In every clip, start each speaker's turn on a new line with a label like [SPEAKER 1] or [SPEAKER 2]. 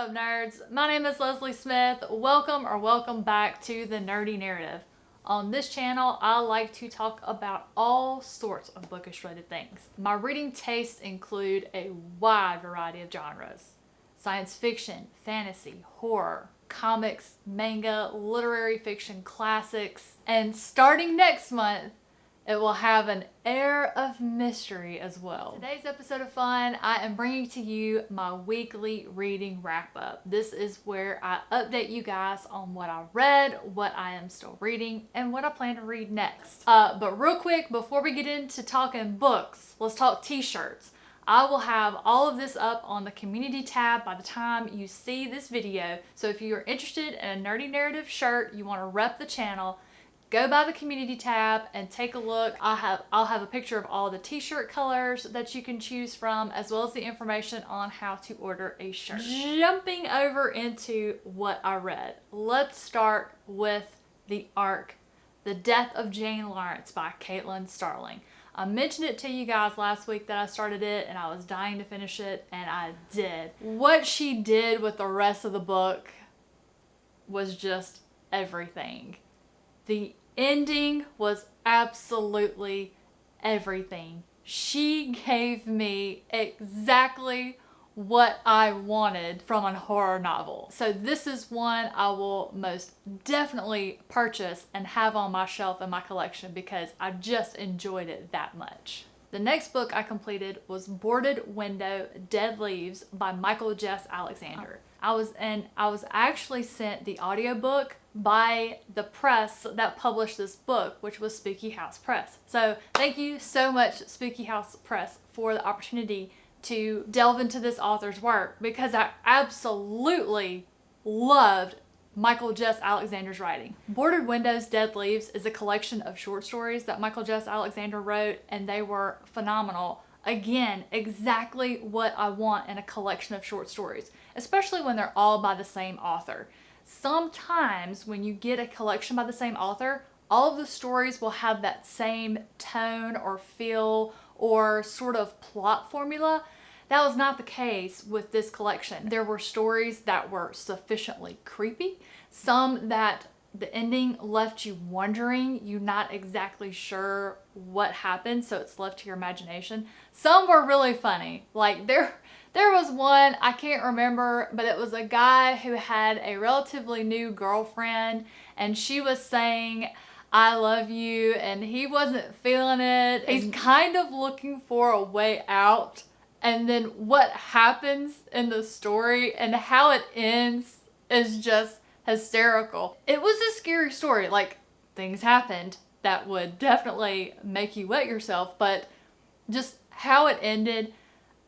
[SPEAKER 1] up, nerds? My name is Leslie Smith. Welcome back to the Nerdy Narrative. On this channel, I like to talk about all sorts of bookish related things. My reading tastes include a wide variety of genres: science fiction, fantasy, horror, comics, manga, literary fiction, classics, and starting next month, it will have an air of mystery as well. Today's episode of fun, I am bringing to you my weekly reading wrap up. This is where I update you guys on what I read, what I am still reading, and what I plan to read next. But real quick, before we get into talking books, let's talk t-shirts. I will have all of this up on the community tab by the time you see this video. So if you're interested in a Nerdy Narrative shirt, you want to rep the channel, go by the community tab and take a look. I'll have a picture of all the t-shirt colors that you can choose from, as well as the information on how to order a shirt. Jumping over into what I read, let's start with the arc, The Death of Jane Lawrence by Caitlin Starling. I mentioned it to you guys last week that I started it and I was dying to finish it, and I did. What she did with the rest of the book was just everything. The ending was absolutely everything. She gave me exactly what I wanted from a horror novel. So this is one I will most definitely purchase and have on my shelf in my collection because I just enjoyed it that much. The next book I completed was Boarded Window, Dead Leaves by Michael Jess Alexander. I was actually sent the audiobook by the press that published this book, which was Spooky House Press. So thank you so much, Spooky House Press, for the opportunity to delve into this author's work, because I absolutely loved Michael Jess Alexander's writing. Boarded Windows, Dead Leaves is a collection of short stories that Michael Jess Alexander wrote, and they were phenomenal. Again, exactly what I want in a collection of short stories, especially when they're all by the same author. Sometimes when you get a collection by the same author, all of the stories will have that same tone or feel or sort of plot formula. That was not the case with this collection. There were stories that were sufficiently creepy, some that the ending left you wondering, you're not exactly sure what happened, so it's left to your imagination. Some were really funny. Like there was one, I can't remember, but it was a guy who had a relatively new girlfriend, and she was saying, "I love you," and he wasn't feeling it. He's kind of looking for a way out, and then what happens in the story and how it ends is just hysterical. It was a scary story. Like, things happened that would definitely make you wet yourself, but just how it ended,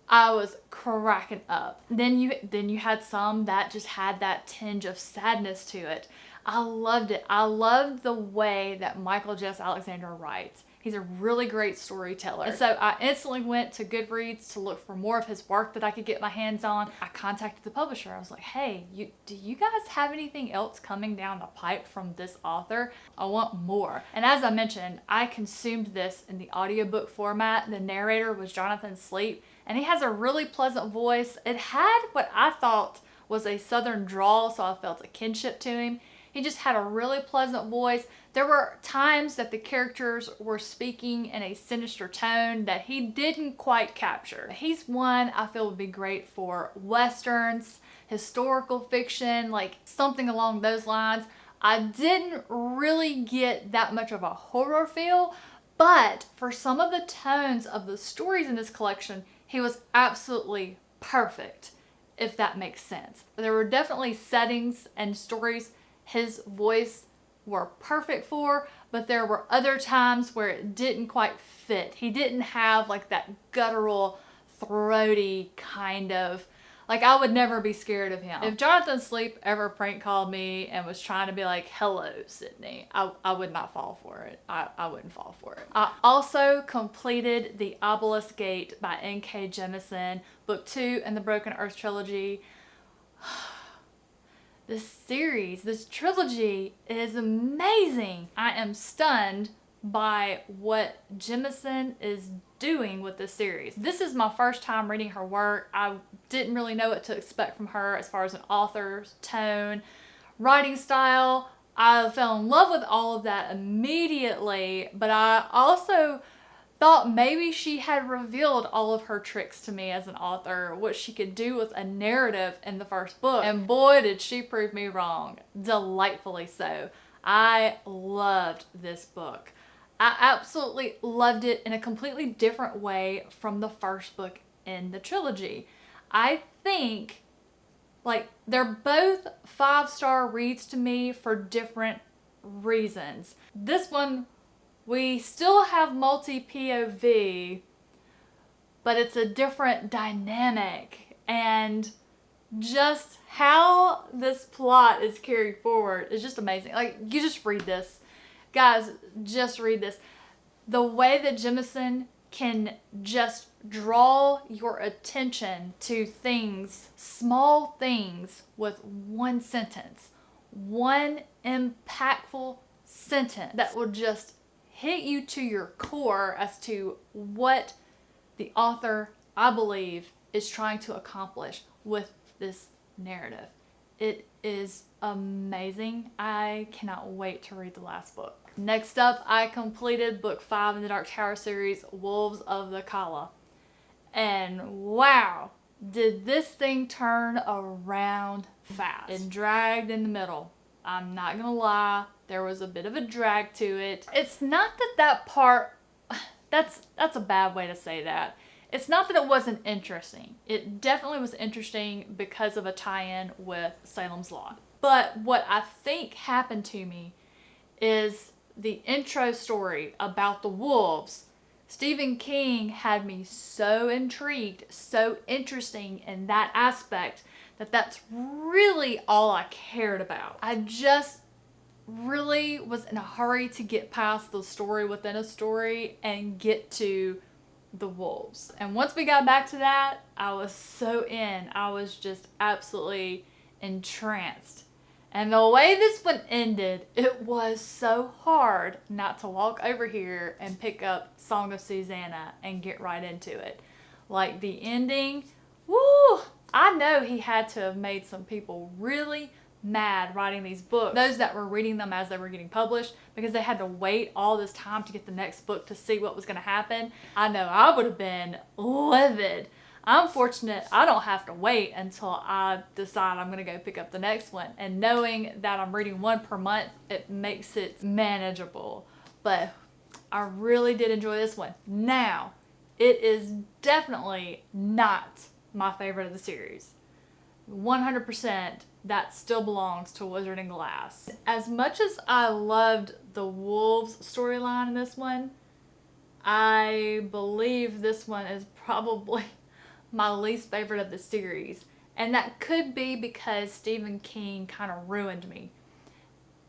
[SPEAKER 1] I was cracking up. Then you had some that just had that tinge of sadness to it. I loved it. I loved the way that Michael Jess Alexander writes. He's a really great storyteller. And so I instantly went to Goodreads to look for more of his work that I could get my hands on. I contacted the publisher. I was like, "Hey, do you guys have anything else coming down the pipe from this author? I want more." And as I mentioned, I consumed this in the audiobook format. The narrator was Jonathan Sleep, and he has a really pleasant voice. It had what I thought was a southern drawl, so I felt a kinship to him. He just had a really pleasant voice. There were times that the characters were speaking in a sinister tone that he didn't quite capture. He's one I feel would be great for westerns, historical fiction, like something along those lines. I didn't really get that much of a horror feel, but for some of the tones of the stories in this collection, he was absolutely perfect, if that makes sense. There were definitely settings and stories his voice were perfect for, but there were other times where it didn't quite fit. He didn't have like that guttural, throaty kind of, like, I would never be scared of him. If Jonathan Sleep ever prank called me and was trying to be like, "Hello, Sydney," I would not fall for it. I wouldn't fall for it. I also completed The Obelisk Gate by N.K. Jemisin, book 2 in the Broken Earth trilogy. This trilogy is amazing. I am stunned by what Jemison is doing with this series. This is my first time reading her work. I didn't really know what to expect from her as far as an author's tone, writing style. I fell in love with all of that immediately, but I also thought maybe she had revealed all of her tricks to me as an author, what she could do with a narrative in the first book. And boy, did she prove me wrong. Delightfully so. I loved this book. I absolutely loved it in a completely different way from the first book in the trilogy. I think, like, they're both 5-star reads to me for different reasons. This one, we still have multi-POV, but it's a different dynamic, and just how this plot is carried forward is just amazing. Like, you just read this. Guys, just read this. The way that Jemison can just draw your attention to things, small things, with one sentence. One impactful sentence that will just hit you to your core as to what the author, I believe, is trying to accomplish with this narrative. It is amazing. I cannot wait to read the last book. Next up, I completed book 5 in the Dark Tower series, Wolves of the Kala. And wow, did this thing turn around fast. It dragged in the middle. I'm not gonna lie, there was a bit of a drag to it. It's not that part, that's a bad way to say that. It's not that it wasn't interesting. It definitely was interesting because of a tie-in with Salem's Lot. But what I think happened to me is the intro story about the wolves. Stephen King had me so intrigued, so interesting in that aspect, that's really all I cared about. I just really was in a hurry to get past the story within a story and get to the wolves. And once we got back to that, I was so in. I was just absolutely entranced. And the way this one ended, it was so hard not to walk over here and pick up Song of Susanna and get right into it. Like, the ending, woo! I know he had to have made some people really mad writing these books. Those that were reading them as they were getting published, because they had to wait all this time to get the next book to see what was going to happen. I know I would have been livid. I'm fortunate I don't have to wait until I decide I'm going to go pick up the next one. And knowing that I'm reading one per month, it makes it manageable. But I really did enjoy this one. Now, it is definitely not my favorite of the series. 100% that still belongs to Wizard and Glass. As much as I loved the Wolves storyline in this one, I believe this one is probably my least favorite of the series. And that could be because Stephen King kind of ruined me.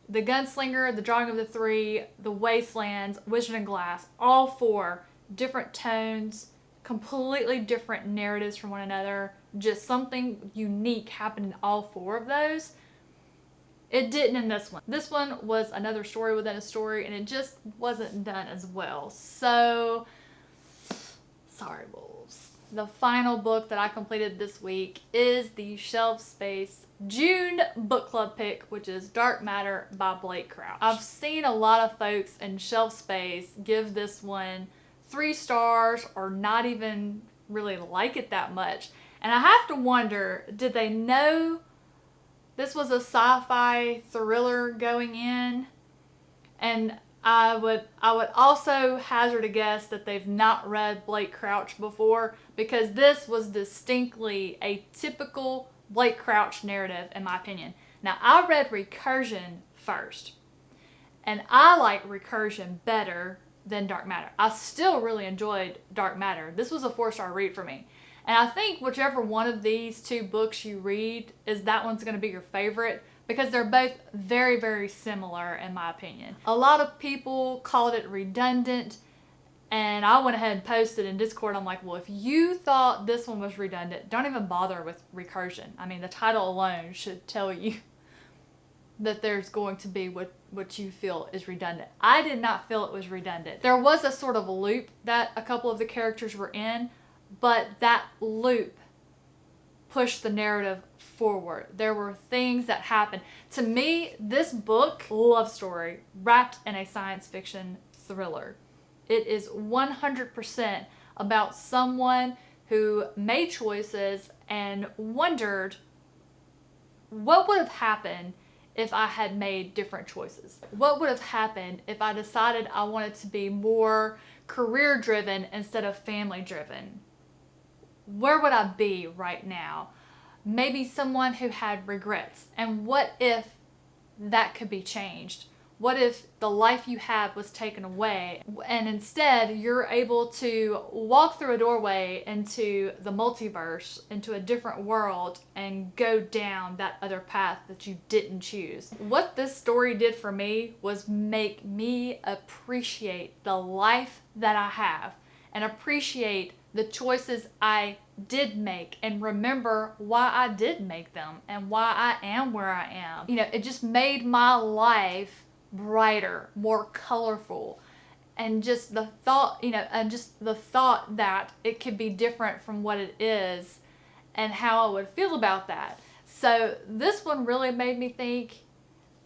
[SPEAKER 1] The Gunslinger, The Drawing of the Three, The Wastelands, Wizard and Glass, all 4 different tones, completely different narratives from one another. Just something unique happened in all 4 of those. It didn't in this one. This one was another story within a story, and it just wasn't done as well. So, sorry, Wolves. The final book that I completed this week is the Shelf Space June book club pick, which is Dark Matter by Blake Crouch. I've seen a lot of folks in Shelf Space give this one 3 stars or not even really like it that much. And I have to wonder, did they know this was a sci-fi thriller going in? And I would also hazard a guess that they've not read Blake Crouch before, because this was distinctly a typical Blake Crouch narrative, in my opinion. Now, I read Recursion first, and I like Recursion better than Dark Matter. I still really enjoyed Dark Matter. This was a 4-star read for me. And I think whichever one of these 2 books you read, is that one's going to be your favorite, because they're both very, very similar in my opinion. A lot of people called it redundant, and I went ahead and posted in Discord. I'm like, well, if you thought this one was redundant, don't even bother with Recursion. I mean, the title alone should tell you that there's going to be what you feel is redundant. I did not feel it was redundant. There was a sort of a loop that a couple of the characters were in, but that loop pushed the narrative forward. There were things that happened. To me, this book, love story, wrapped in a science fiction thriller. It is 100% about someone who made choices and wondered what would have happened if I had made different choices. What would have happened if I decided I wanted to be more career driven instead of family driven? Where would I be right now? Maybe someone who had regrets. And what if that could be changed? What if the life you had was taken away and instead you're able to walk through a doorway into the multiverse, into a different world, and go down that other path that you didn't choose? What this story did for me was make me appreciate the life that I have and appreciate the choices I did make and remember why I did make them and why I am where I am. You know, it just made my life brighter, more colorful, and just the thought, that it could be different from what it is and how I would feel about that. So this one really made me think.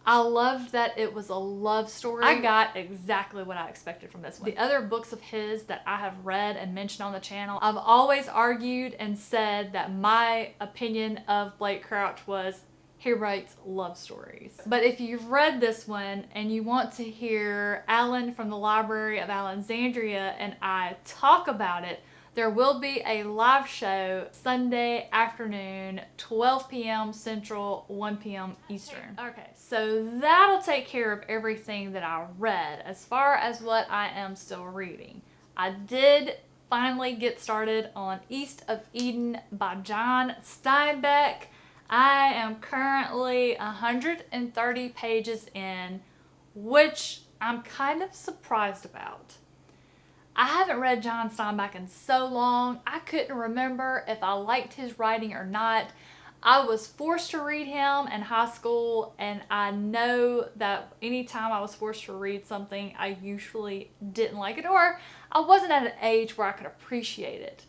[SPEAKER 1] I loved that it was a love story. I got exactly what I expected from this one. The other books of his that I have read and mentioned on the channel, I've always argued and said that my opinion of Blake Crouch was he writes love stories. But if you've read this one and you want to hear Alan from the Library of Alexandria and I talk about it, there will be a live show Sunday afternoon, 12 p.m. Central, 1 p.m. Eastern. Okay, so that'll take care of everything that I read as far as what I am still reading. I did finally get started on East of Eden by John Steinbeck. I am currently 130 pages in, which I'm kind of surprised about. I haven't read John Steinbeck in so long, I couldn't remember if I liked his writing or not. I was forced to read him in high school, and I know that anytime I was forced to read something, I usually didn't like it, or I wasn't at an age where I could appreciate it.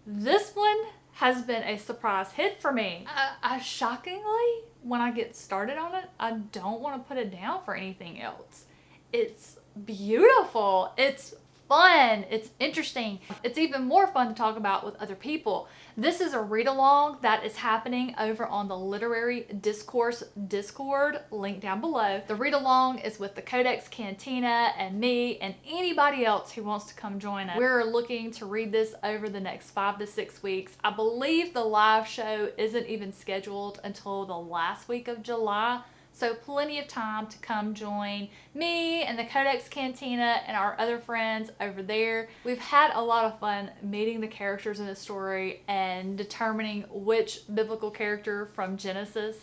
[SPEAKER 1] This one has been a surprise hit for me. I shockingly, when I get started on it, I don't want to put it down for anything else. It's beautiful. It's fun. It's interesting. It's even more fun to talk about with other people. This is a read-along that is happening over on the Literary Discourse Discord, link down below. The read-along is with the Codex Cantina and me and anybody else who wants to come join us. We're looking to read this over the next 5 to 6 weeks. I believe the live show isn't even scheduled until the last week of July. So plenty of time to come join me and the Codex Cantina and our other friends over there. We've had a lot of fun meeting the characters in the story and determining which biblical character from Genesis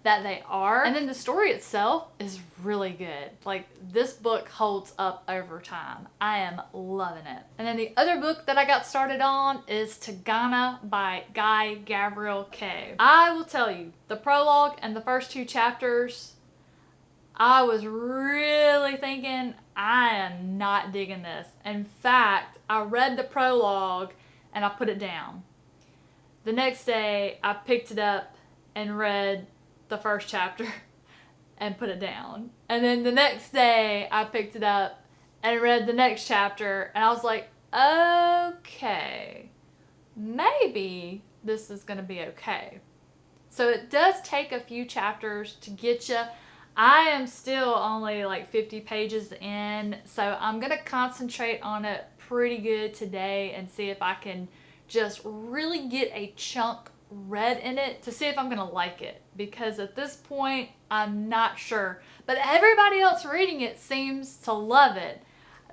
[SPEAKER 1] that they are. And then the story itself is really good. Like, this book holds up over time. I am loving it. And then the other book that I got started on is Takana by Guy Gavriel Kay. I will tell you, the prologue and the first 2 chapters, I was really thinking, I am not digging this. In fact, I read the prologue and I put it down. The next day, I picked it up and read the first chapter and put it down. And then the next day I picked it up and read the next chapter and I was like, okay, maybe this is gonna be okay. So it does take a few chapters to get you. I am still only like 50 pages in, so I'm gonna concentrate on it pretty good today and see if I can just really get a chunk read in it to see if I'm gonna like it, because at this point I'm not sure, but everybody else reading it seems to love it,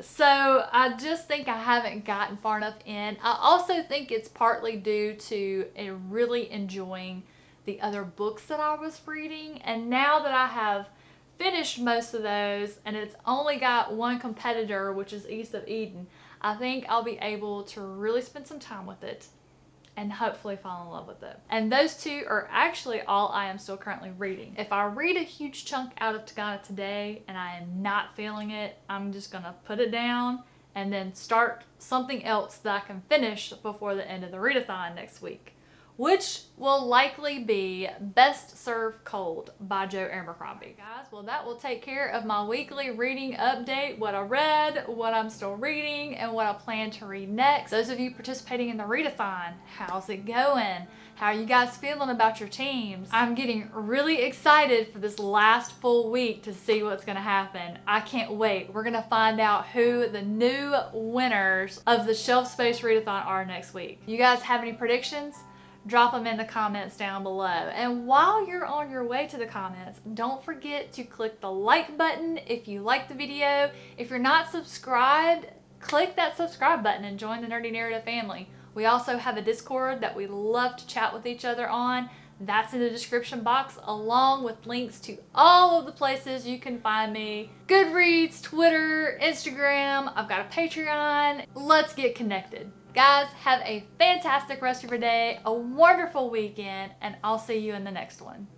[SPEAKER 1] so I just think I haven't gotten far enough in. I also think it's partly due to really enjoying the other books that I was reading, and now that I have finished most of those and it's only got one competitor, which is East of Eden, I think I'll be able to really spend some time with it and hopefully fall in love with it. And those two are actually all I am still currently reading. If I read a huge chunk out of Takana today and I am not feeling it, I'm just gonna put it down and then start something else that I can finish before the end of the readathon next week, which will likely be Best Served Cold by Joe Abercrombie. Guys, well, that will take care of my weekly reading update, what I read, what I'm still reading, and what I plan to read next. Those of you participating in the readathon, how's it going? How are you guys feeling about your teams? I'm getting really excited for this last full week to see what's gonna happen. I can't wait. We're gonna find out who the new winners of the Shelf Space Readathon are next week. You guys have any predictions? Drop them in the comments down below. And while you're on your way to the comments, don't forget to click the like button if you like the video. If you're not subscribed, click that subscribe button and join the Nerdy Narrative family. We also have a Discord that we love to chat with each other on. That's in the description box, along with links to all of the places you can find me. Goodreads, Twitter, Instagram, I've got a Patreon. Let's get connected. Guys, have a fantastic rest of your day, a wonderful weekend, and I'll see you in the next one.